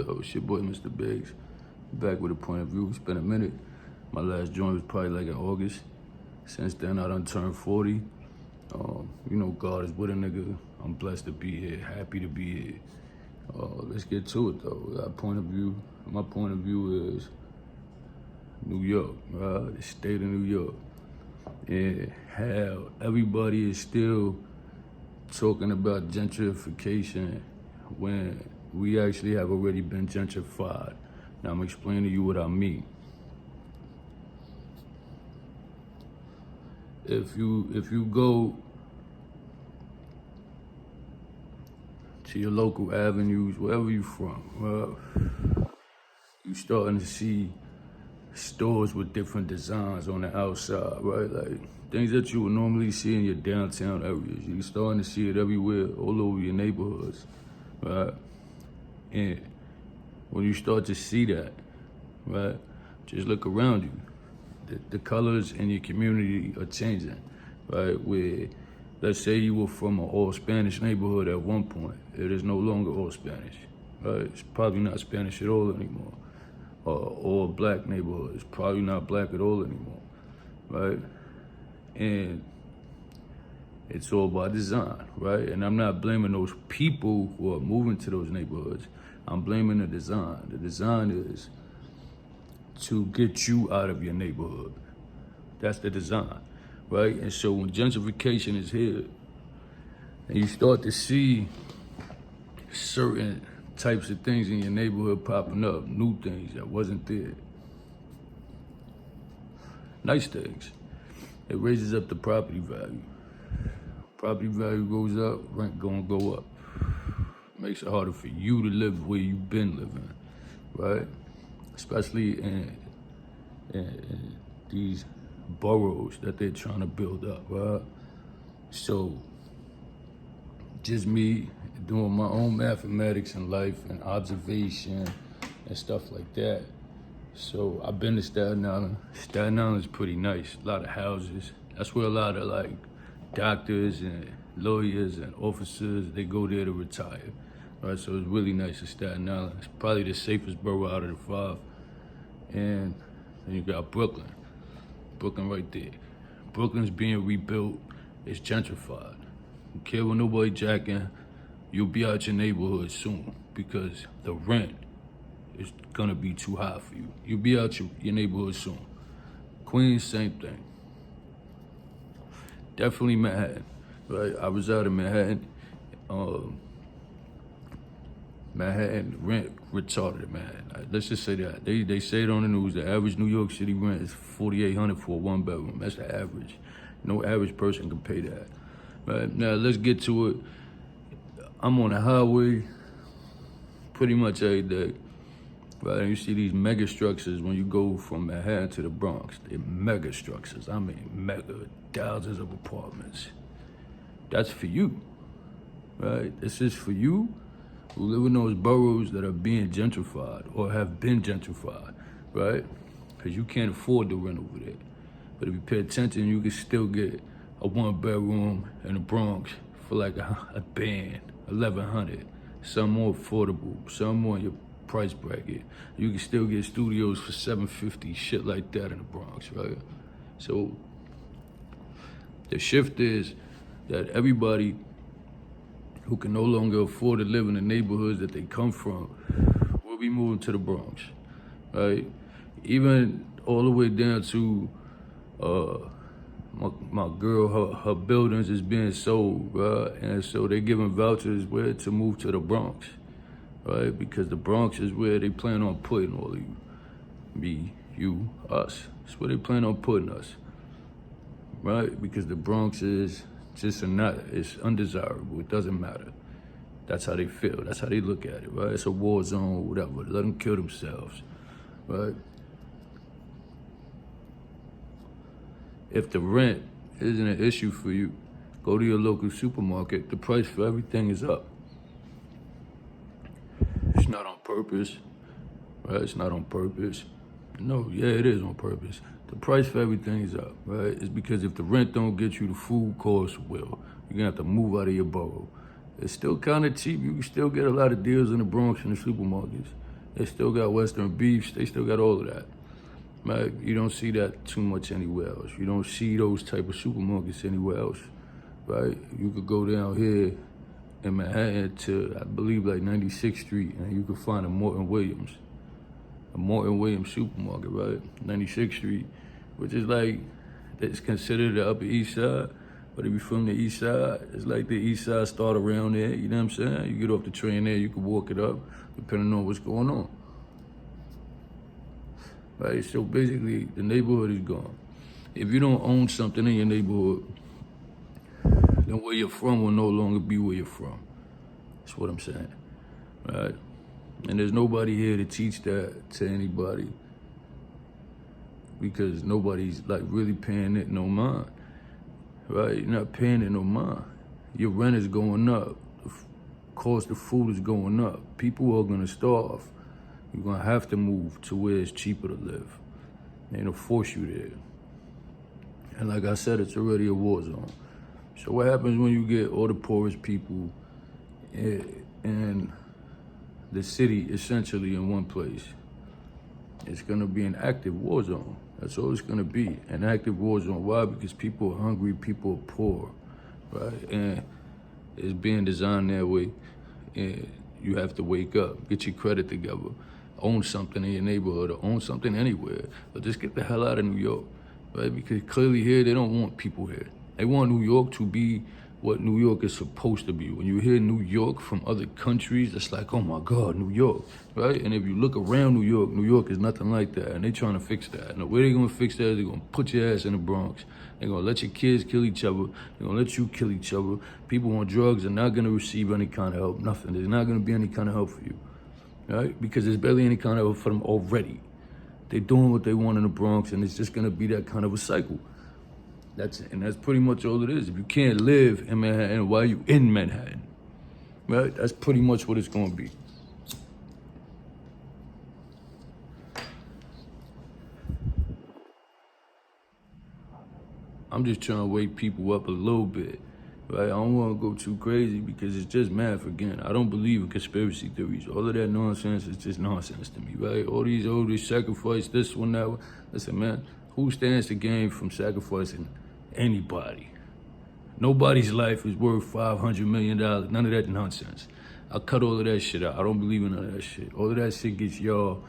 though? It's your boy, Mr. Biggs. Back with a point of view. It's been a minute. My last joint was probably like in August. Since then, I done turned 40. God is with a nigga. I'm blessed to be here, happy to be here. Let's get to it though. Our point of view, my point of view is New York, the state of New York. And how everybody is still talking about gentrification when we actually have already been gentrified. Now I'm explaining to you what I mean. If you go to your local avenues, wherever you from, you starting to see stores with different designs on the outside, right? Like things that you would normally see in your downtown areas. You're starting to see it everywhere, all over your neighborhoods, right? And when you start to see that, right, just look around you. The colors in your community are changing, right? Where, let's say you were from an all Spanish neighborhood at one point, it is no longer all Spanish, right? It's probably not Spanish at all anymore. Or black neighborhood, it's probably not black at all anymore, right? And it's all by design, right? And I'm not blaming those people who are moving to those neighborhoods. I'm blaming the design. The design is to get you out of your neighborhood. That's the design, right? And so when gentrification is here, and you start to see certain types of things in your neighborhood popping up, new things that wasn't there, nice things, it raises up the property value. Property value goes up, rent gonna go up. Makes it harder for you to live where you've been living, right? Especially in these boroughs that they're trying to build up, right? So, just me doing my own mathematics in life and observation and stuff like that. So I've been to Staten Island. Staten Island's pretty nice, a lot of houses. That's where a lot of like doctors and lawyers and officers, they go there to retire. Right, so it's really nice in Staten Island. It's probably the safest borough out of the 5. And then you got Brooklyn. Brooklyn right there. Brooklyn's being rebuilt. It's gentrified. You don't care what nobody jacking, you'll be out your neighborhood soon because the rent is gonna be too high for you. You'll be out your neighborhood soon. Queens, same thing. Definitely Manhattan, right? I was out in Manhattan. Manhattan rent retarded, man. Let's just say that. They say it on the news, the average New York City rent is $4,800 for a 1-bedroom. That's the average. No average person can pay that. Right, now let's get to it. I'm on the highway pretty much every day. Right, and you see these mega structures when you go from Manhattan to the Bronx. They're mega structures. I mean mega, thousands of apartments. That's for you, right? This is for you who live in those boroughs that are being gentrified or have been gentrified, right? Because you can't afford to rent over there. But if you pay attention, you can still get a 1-bedroom in the Bronx for like a band, $1,100. Some more affordable, some more in your price bracket. You can still get studios for $750, shit like that in the Bronx, right? So the shift is that everybody who can no longer afford to live in the neighborhoods that they come from will be moving to the Bronx, right? Even all the way down to my girl, her buildings is being sold, right? And so they're giving vouchers where to move to the Bronx, right? Because the Bronx is where they plan on putting all of you. Me, you, us. That's where they plan on putting us, right? Because the Bronx is just it's undesirable. It doesn't matter. That's how they feel. That's how they look at it, right? It's a war zone, whatever. Let them kill themselves, right? If the rent isn't an issue for you, go to your local supermarket. The price for everything is up. It's not on purpose, right? It's not on purpose. No, yeah, it is on purpose. The price for everything is up, right? It's because if the rent don't get you, the food costs will. You're gonna have to move out of your borough. It's still kind of cheap. You can still get a lot of deals in the Bronx in the supermarkets. They still got Western beefs. They still got all of that. Right? You don't see that too much anywhere else. You don't see those type of supermarkets anywhere else. Right? You could go down here in Manhattan to, I believe, like 96th Street, and you could find a Morton Williams supermarket, right? 96th Street, which is like, it's considered the Upper East Side. But if you're from the East Side, it's like the East Side start around there, you know what I'm saying? You get off the train there, you can walk it up, depending on what's going on. Right, so basically, the neighborhood is gone. If you don't own something in your neighborhood, then where you're from will no longer be where you're from. That's what I'm saying, right? And there's nobody here to teach that to anybody, because nobody's like really paying it no mind, right? You're not paying it no mind. Your rent is going up. The cost of food is going up. People are gonna starve. You're gonna have to move to where it's cheaper to live. They're gonna force you there. And like I said, it's already a war zone. So what happens when you get all the poorest people in the city essentially in one place? It's gonna be an active war zone. That's all it's gonna be, an active war zone. Why? Because people are hungry, people are poor, right? And it's being designed that way. And you have to wake up, get your credit together, own something in your neighborhood or own something anywhere, but just get the hell out of New York, right? Because clearly here, they don't want people here. They want New York to be what New York is supposed to be. When you hear New York from other countries, it's like, oh my God, New York, right? And if you look around New York is nothing like that, and they're trying to fix that. And the way they're gonna fix that is they're gonna put your ass in the Bronx. They're gonna let your kids kill each other. They're gonna let you kill each other. People on drugs are not gonna receive any kind of help, nothing. There's not gonna be any kind of help for you, right? Because there's barely any kind of help for them already. They're doing what they want in the Bronx, and it's just gonna be that kind of a cycle. That's pretty much all it is. If you can't live in Manhattan, why are you in Manhattan? Right? That's pretty much what it's gonna be. I'm just trying to wake people up a little bit, right? I don't want to go too crazy because it's just math again. I don't believe in conspiracy theories. All of that nonsense is just nonsense to me, right? All these sacrifice, this one, that one. Listen, man, who stands to gain from sacrificing anybody? Nobody's life is worth $500 million. None of that nonsense. I cut all of that shit out. I don't believe in none of that shit. All of that shit gets y'all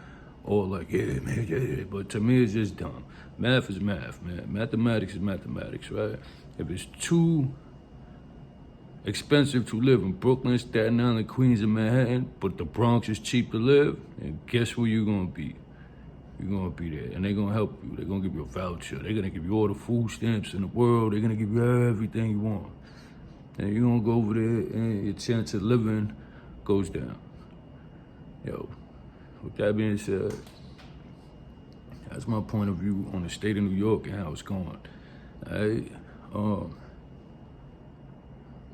all like, yeah, man, yeah. But to me, it's just dumb. Math is math, man. Mathematics is mathematics, right? If it's too expensive to live in Brooklyn, Staten Island, Queens, and Manhattan, but the Bronx is cheap to live, and guess where you're gonna be? You're gonna be there, and they're gonna help you. They're gonna give you a voucher. They're gonna give you all the food stamps in the world. They're gonna give you everything you want. And you're gonna go over there, and your chance of living goes down. Yo, with that being said, that's my point of view on the state of New York and how it's going. All right?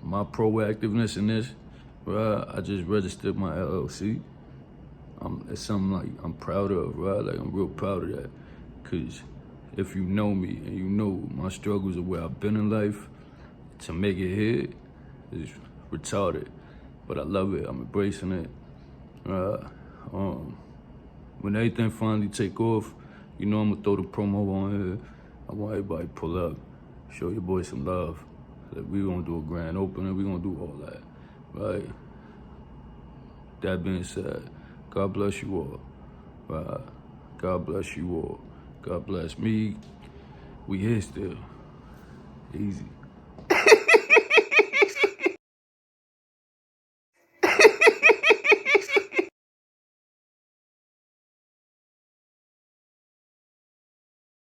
My proactiveness in this, right? I just registered my LLC. It's something like I'm proud of, right? Like I'm real proud of that. Cause if you know me and you know my struggles of where I've been in life, to make it here is retarded. But I love it, I'm embracing it. When everything finally take off, you know I'm gonna throw the promo on here. I want everybody to pull up, show your boy some love. Like we gonna do a grand opening, we gonna do all that, right? That being said, God bless you all, right? God bless you all. God bless me. We here still. Easy.